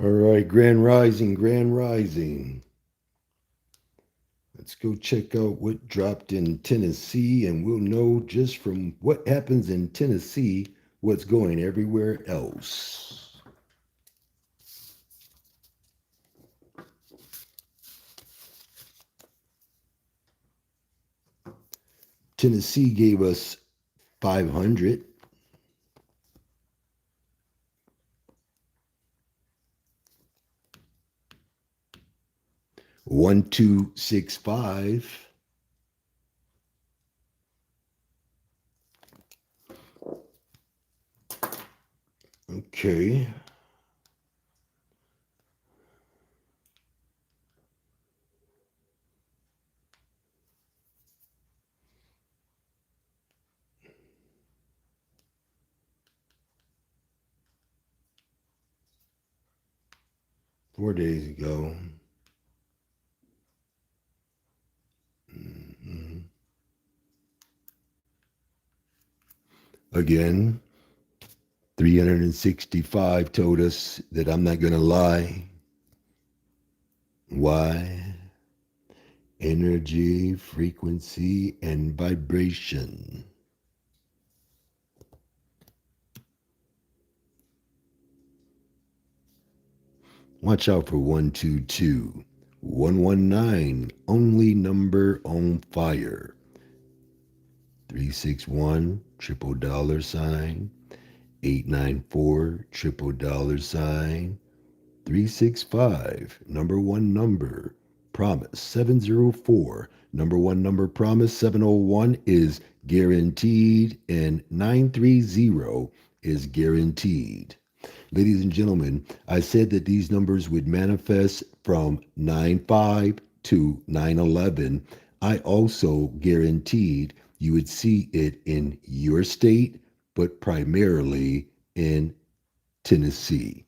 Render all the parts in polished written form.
All right, Grand Rising, Grand Rising. Let's go check out what dropped in Tennessee, and we'll know just from what happens in Tennessee what's going everywhere else. Tennessee gave us 500. 1265. Okay. 4 days ago. Mhm. Again, 365 told us that I'm not going to lie. Why? Energy, frequency, and vibration. Watch out for 122. 119, only number on fire. 361, triple dollar sign. 894, triple dollar sign. 365, number one number, promise. 704, number one number, promise. 701 is guaranteed, and 930 is guaranteed. Ladies and gentlemen, I said that these numbers would manifest from 9-5 to 9-11. I also guaranteed you would see it in your state, but primarily in Tennessee.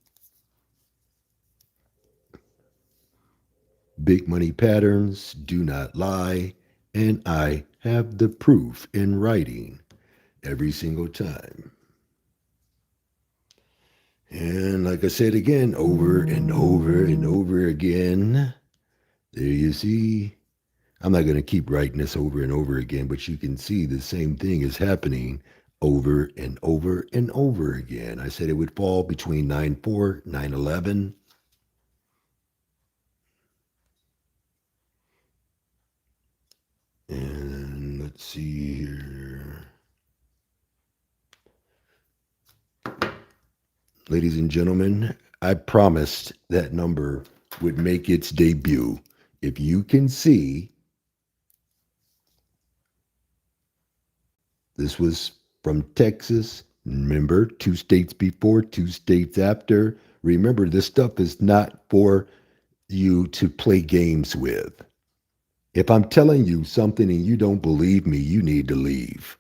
Big money patterns do not lie, and I have the proof in writing every single time. And like I said again, over and over and over again, there you see. I'm not going to keep writing this over and over again, but you can see the same thing is happening over and over and over again. I said it would fall between 9-4, 9-11. And let's see here. Ladies and gentlemen, I promised that number would make its debut. If you can see, this was from Texas. Remember, 2 states before, 2 states after. Remember, this stuff is not for you to play games with. If I'm telling you something and you don't believe me, you need to leave.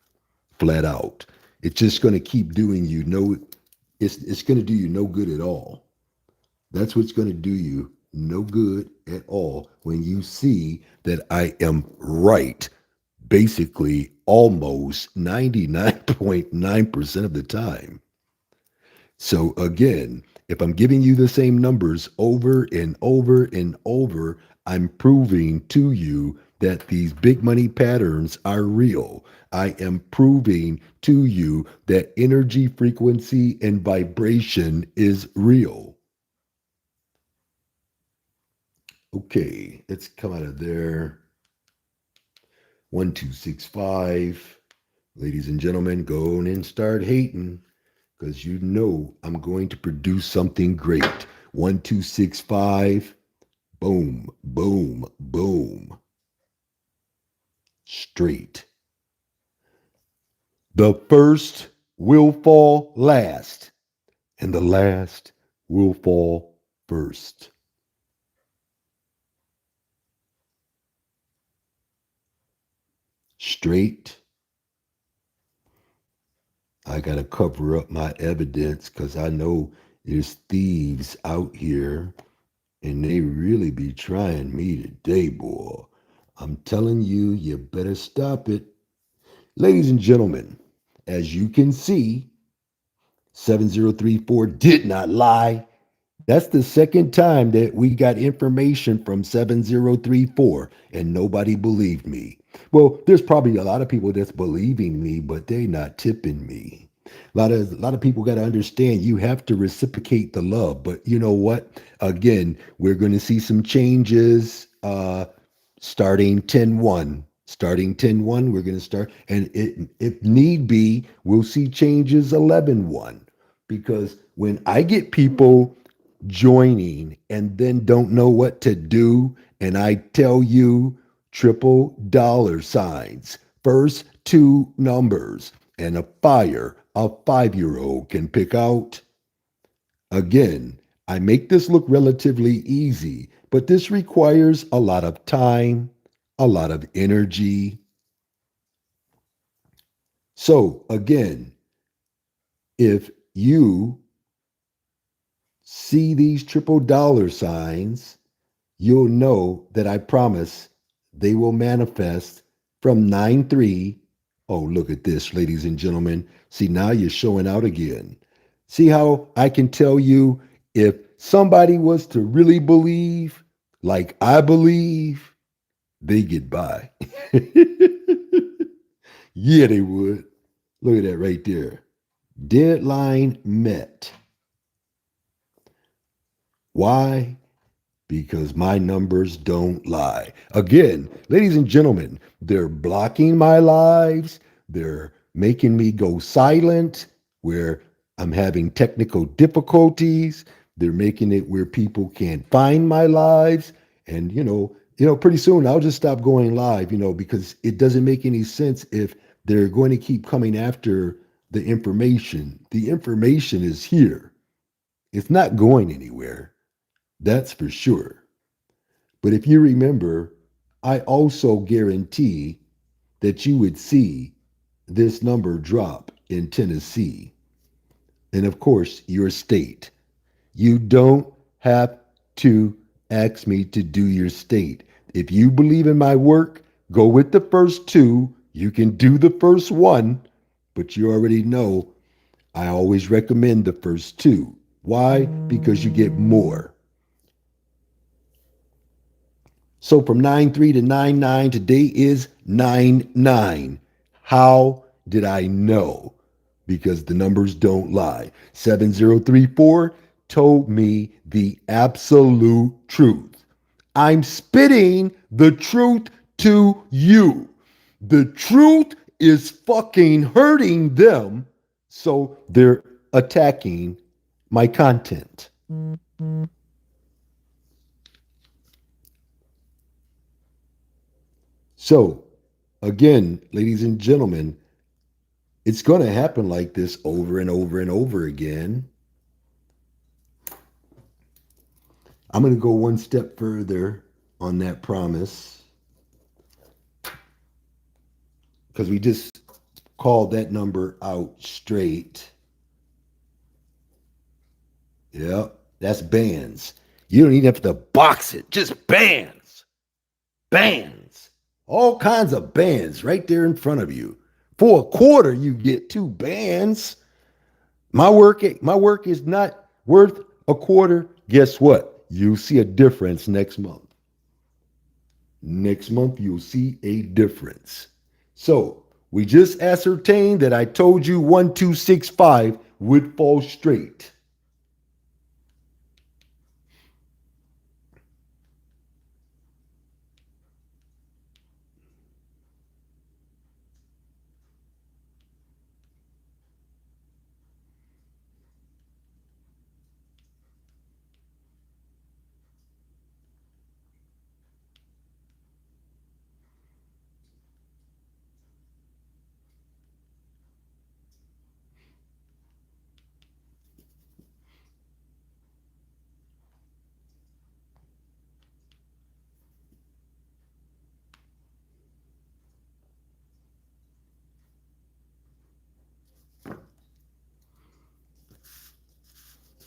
Flat out. It's just going to keep doing you no, it's going to do you no good at all. That's what's going to do you no good at all when you see that I am right, basically almost 99.9% of the time. So again, if I'm giving you the same numbers over and over and over, I'm proving to you that these big money patterns are real. I am proving to you that energy, frequency, and vibration is real. Okay, let's come out of there. 1265. Ladies and gentlemen, go on and start hating because you know I'm going to produce something great. 1265. Boom, boom, boom. Straight. The first will fall last, and the last will fall first. Straight. I got to cover up my evidence because I know there's thieves out here and they really be trying me today, boy. I'm telling you, you better stop it. Ladies and gentlemen, as you can see, 7034 did not lie. That's the second time that we got information from 7034 and nobody believed me. Well, there's probably a lot of people that's believing me, but they not tipping me. A lot of people got to understand you have to reciprocate the love. But you know what? Again, we're going to see some changes starting 10-1. Starting 10-1, we're going to start. And if need be, we'll see changes 11-1. Because when I get people joining and then don't know what to do, and I tell you triple dollar signs, first two numbers, and a 5-year old can pick out. Again, I make this look relatively easy, but this requires a lot of time, a lot of energy. So, again, if you see these triple dollar signs, you'll know that I promise they will manifest from 9-3. Oh, look at this, ladies and gentlemen. See, now you're showing out again. See how I can tell you if somebody was to really believe, like I believe, they get by. Yeah, they would. Look at that right there. Deadline met. Why? Because my numbers don't lie. Again, ladies and gentlemen, they're blocking my lives. They're making me go silent where I'm having technical difficulties. They're making it where people can't find my lives. And pretty soon I'll just stop going live, because it doesn't make any sense if they're going to keep coming after the information. The information is here. It's not going anywhere. That's for sure. But if you remember, I also guarantee that you would see this number drop in Tennessee. And of course, your state. You don't have to ask me to do your state. If you believe in my work, go with the first two. You can do the first one, but you already know I always recommend the first two. Why? Because you get more. So from 9-3 to 9-9, today is 9-9. How did I know? Because the numbers don't lie. 7034 told me the absolute truth. I'm spitting the truth to you. The truth is fucking hurting them, so they're attacking my content. So, again, ladies and gentlemen, it's going to happen like this over and over and over again. I'm going to go one step further on that promise because we just called that number out straight. Yep, that's bands. You don't even have to box it, just bands. Bands. All kinds of bands right there in front of you. For a quarter, you get two bands. My work is not worth a quarter. Guess what? You'll see a difference next month. Next month, you'll see a difference. So we just ascertained that I told you 1265 would fall straight.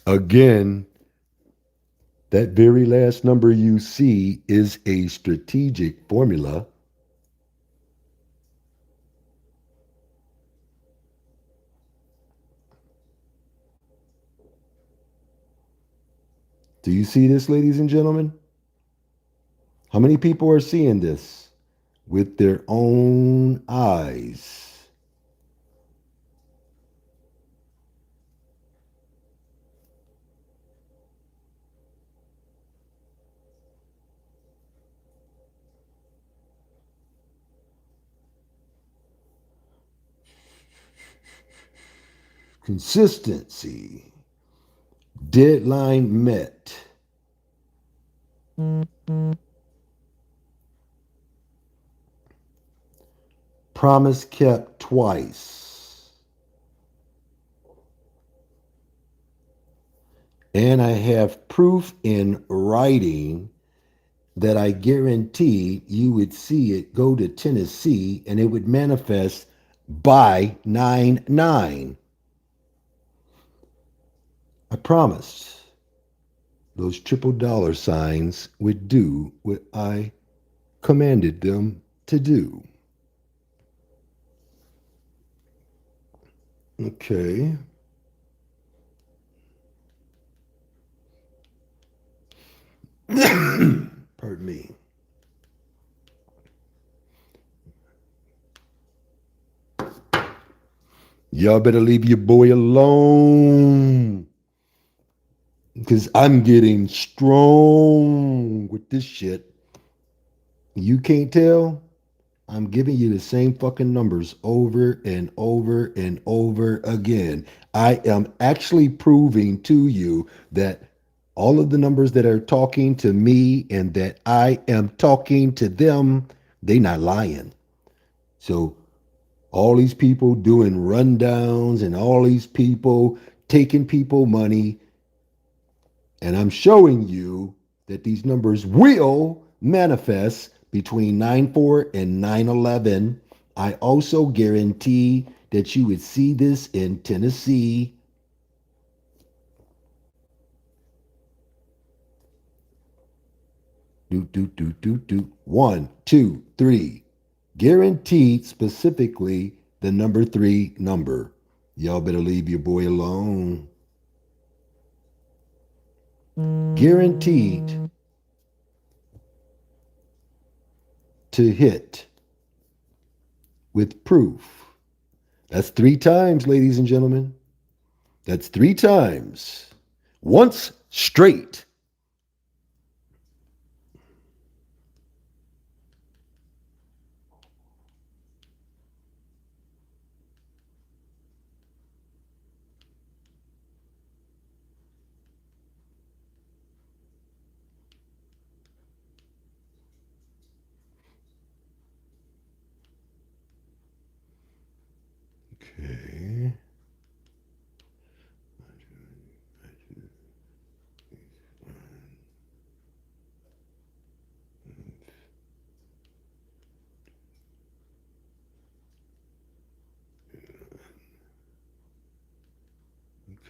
Again, that very last number you see is a strategic formula. Do you see this, ladies and gentlemen? How many people are seeing this with their own eyes? Consistency. Deadline met. Promise kept twice. And I have proof in writing that I guaranteed you would see it go to Tennessee and it would manifest by 9/9. I promised those triple dollar signs would do what I commanded them to do. Okay. Pardon me. Y'all better leave your boy alone. Because I'm getting strong with this shit. You can't tell? I'm giving you the same fucking numbers over and over and over again. I am actually proving to you that all of the numbers that are talking to me and that I am talking to them, they not lying. So all these people doing rundowns and all these people taking people money, and I'm showing you that these numbers will manifest between 9/4 and 9/11. I also guarantee that you would see this in Tennessee. Do. 1, 2, 3. Guaranteed specifically the number 3 number. Y'all better leave your boy alone. Guaranteed to hit with proof. That's 3 times, ladies and gentlemen. That's 3 times. Once straight. Okay.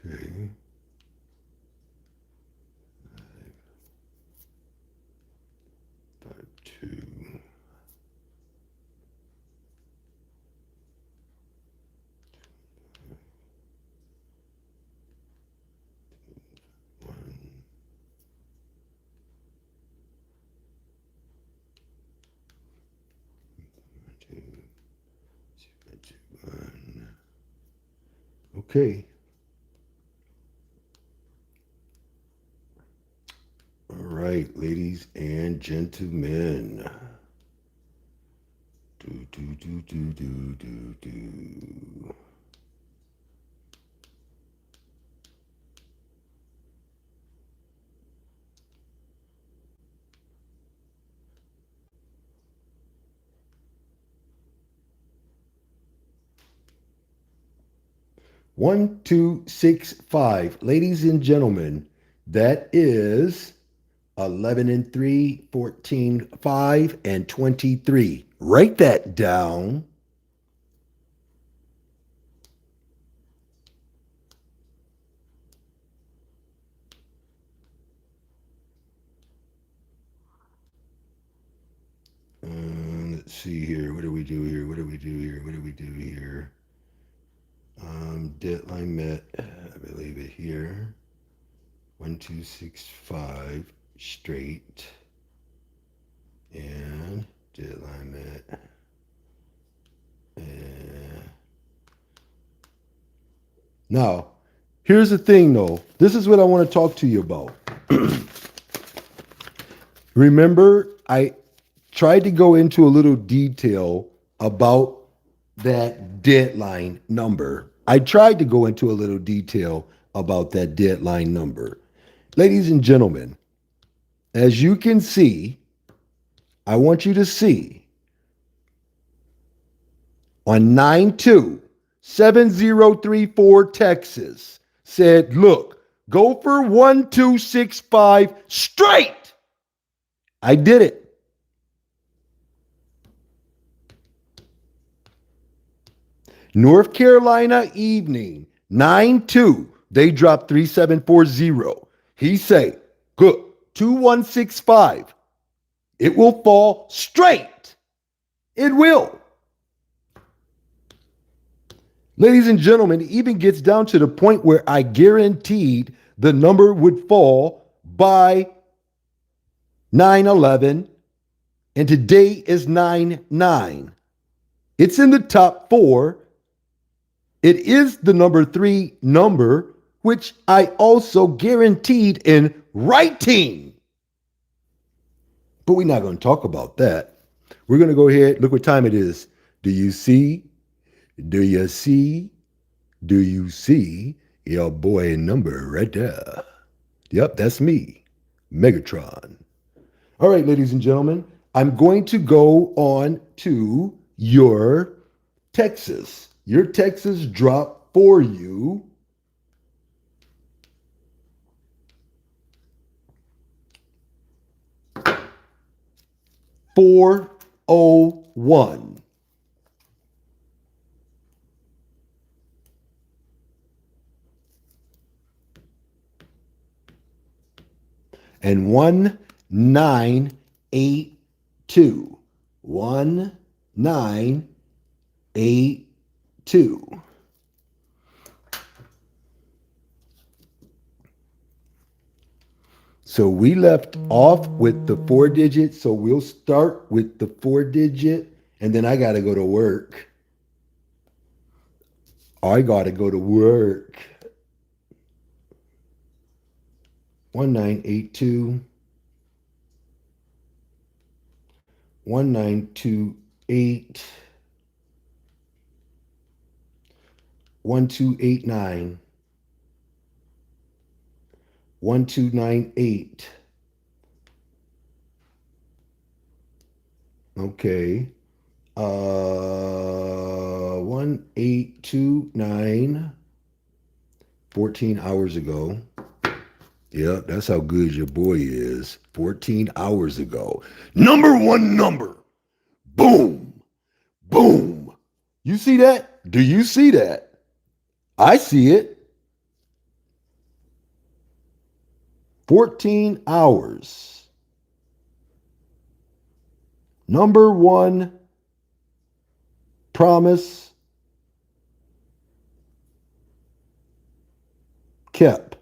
Okay. 5, 2. 1, 2, 1. Okay. All right, ladies and gentlemen. Do. 1, 2, 6, 5. Ladies and gentlemen, that is 11 and 3, 14, 5, and 23. Write that down. Let's see here. What do we do here? What do we do here? What do we do here? Deadline met. I believe it here. 1265 straight. And deadline that. And now, here's the thing though. This is what I want to talk to you about. Remember, I tried to go into a little detail about that deadline number. I tried to go into a little detail about that deadline number. Ladies and gentlemen, as you can see, I want you to see on 927034 Texas said, look, go for 1265 straight. I did it. North Carolina evening, 9-2. They dropped 3740. He say, good, 2165. It will fall straight. It will. Ladies and gentlemen, it even gets down to the point where I guaranteed the number would fall by 9/11, and today is 9/9. It's in the top 4. It is the number 3 number, which I also guaranteed in writing. But we're not going to talk about that. We're going to go ahead. Look what time it is. Do you see? Do you see? Do you see your boy number right there? Yep, that's me, Megatron. All right, ladies and gentlemen, I'm going to go on to your Texas. Your Texas drop for you. $401. And 1982. 1982. So we left off with the 4 digits. So we'll start with the 4 digit, and then I got to go to work. I got to go to work. 1982. 1928. 1289. 1298. Okay. 1829. 14 hours ago. Yeah, that's how good your boy is. 14 hours ago. Number 1 number. Boom. Boom. You see that? Do you see that? I see it. 14 hours. Number 1 promise kept.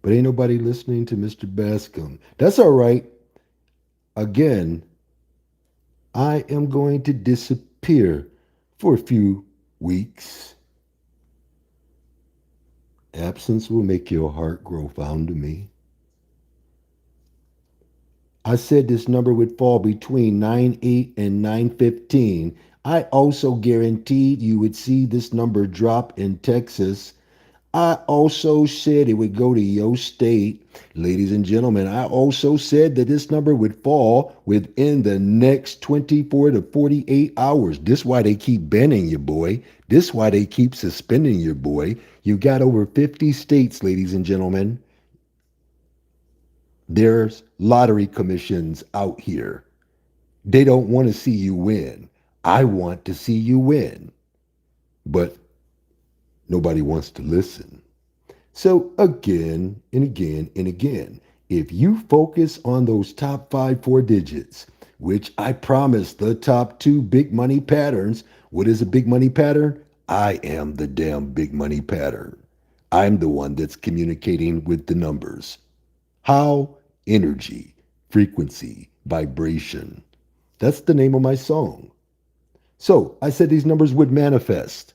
But ain't nobody listening to Mr. Bascomb. That's all right. Again, I am going to disappear for a few weeks. Absence will make your heart grow fond of me. I said this number would fall between 9/8 and 9/15. I also guaranteed you would see this number drop in Texas. I also said it would go to your state. Ladies and gentlemen, I also said that this number would fall within the next 24 to 48 hours. This why they keep banning you, boy. This why they keep suspending your boy. You got over 50 states, ladies and gentlemen. There's lottery commissions out here. They don't want to see you win. I want to see you win. But nobody wants to listen. So again and again and again, if you focus on those top 4 digits, which I promise the top 2 big money patterns, what is a big money pattern? I am the damn big money pattern. I'm the one that's communicating with the numbers. How? Energy, frequency, vibration. That's the name of my song. So I said these numbers would manifest.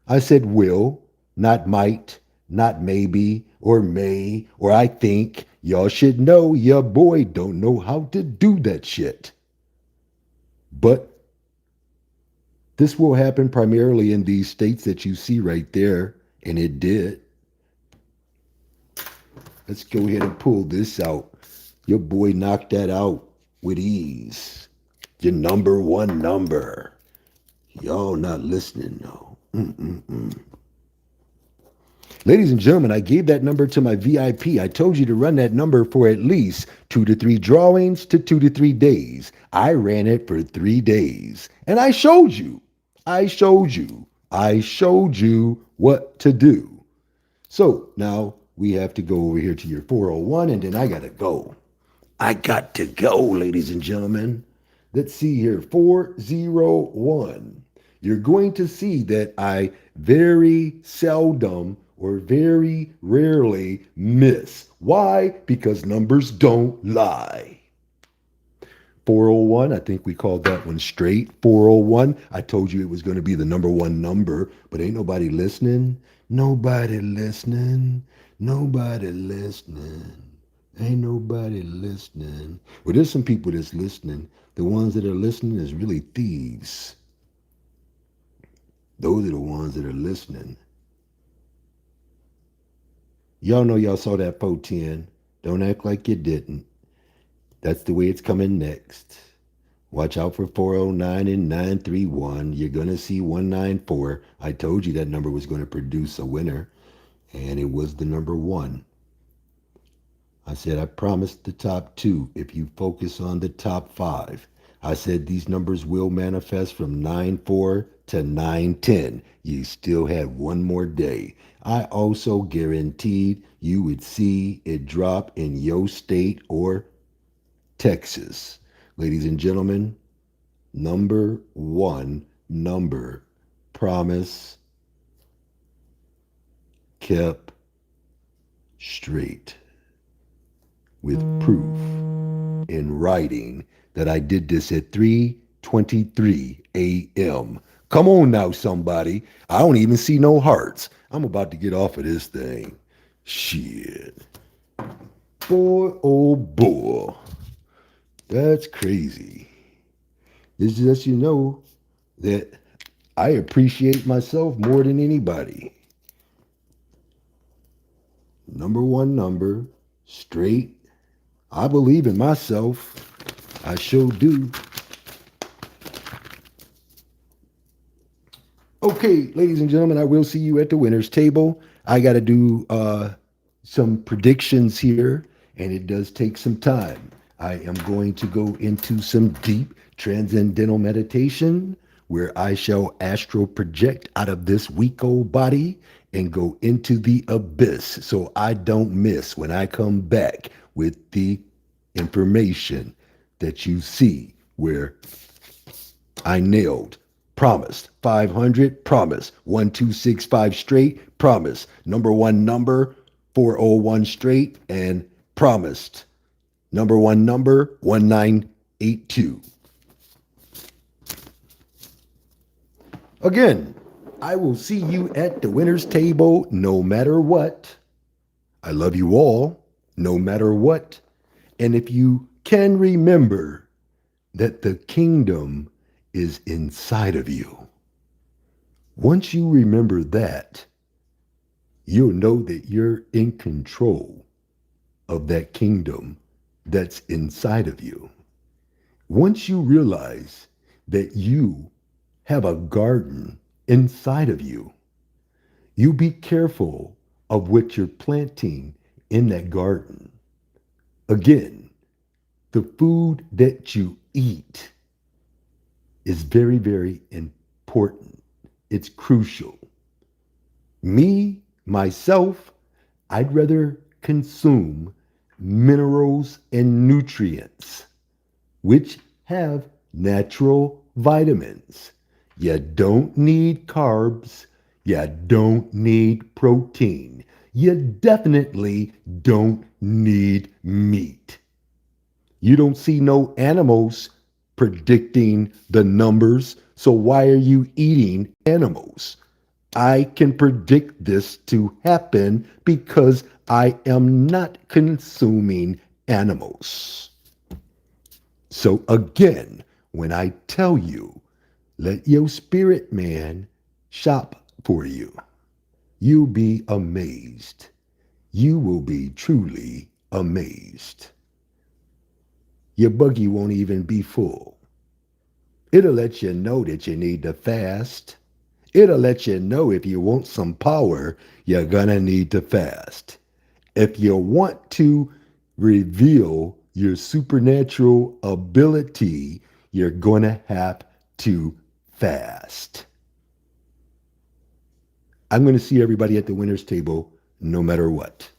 I said will, not might, not maybe, or may, or I think. Y'all should know your boy don't know how to do that shit. But this will happen primarily in these states that you see right there, and it did. Let's go ahead and pull this out. Your boy knocked that out with ease. Your number one number. Y'all not listening, no. Ladies and gentlemen, I gave that number to my VIP. I told you to run that number for at least 2 to 3 drawings to 2 to 3 days. I ran it for 3 days. And I showed you. I showed you. I showed you what to do. So now we have to go over here to your 401, and then I got to go. I got to go, ladies and gentlemen. Let's see here, 401. You're going to see that I very seldom or very rarely miss. Why? Because numbers don't lie. 401, I think we called that one straight. 401, I told you it was going to be the number one number, but ain't nobody listening. Nobody listening. Nobody listening. Ain't nobody listening. Well, there's some people that's listening. The ones that are listening is really thieves. Those are the ones that are listening. Y'all know y'all saw that 410. Don't act like you didn't. That's the way it's coming next. Watch out for 409 and 931. You're going to see 194. I told you that number was going to produce a winner, and it was the number one. I said I promised the top two if you focus on the top five. I said these numbers will manifest from 9-4 to 9-10. You still have one more day. I also guaranteed you would see it drop in your state or Texas. Ladies and gentlemen, number one number, promise, kept straight with proof in writing that I did this at 3:23 a.m. Come on now, somebody. I don't even see no hearts. I'm about to get off of this thing. Shit. Boy, oh boy. That's crazy. This just lets you know that I appreciate myself more than anybody. Number one number, straight. I believe in myself. I sure do. Okay, ladies and gentlemen, I will see you at the winner's table. I got to do some predictions here, and it does take some time. I am going to go into some deep transcendental meditation where I shall astral project out of this weak old body and go into the abyss so I don't miss when I come back with the information that you see where I nailed. Promised. 500. Promise. 1265 straight. Promise. Number one number. 401 straight. And promised. Number one number. 1982. Again, I will see you at the winner's table no matter what. I love you all no matter what. And if you can remember that the kingdom is inside of you. Once you remember that, you'll know that you're in control of that kingdom that's inside of you. Once you realize that you have a garden inside of you, you be careful of what you're planting in that garden. Again, the food that you eat is very, very important. It's crucial. Me, myself, I'd rather consume minerals and nutrients, which have natural vitamins. You don't need carbs. You don't need protein. You definitely don't need meat. You don't see no animals predicting the numbers, so why are you eating animals? I can predict this to happen because I am not consuming animals. So again, when I tell you, let your spirit man shop for you, you'll be amazed. You will be truly amazed. Your buggy won't even be full. It'll let you know that you need to fast. It'll let you know if you want some power, you're gonna need to fast. If you want to reveal your supernatural ability, you're gonna have to fast. I'm gonna see everybody at the winner's table no matter what.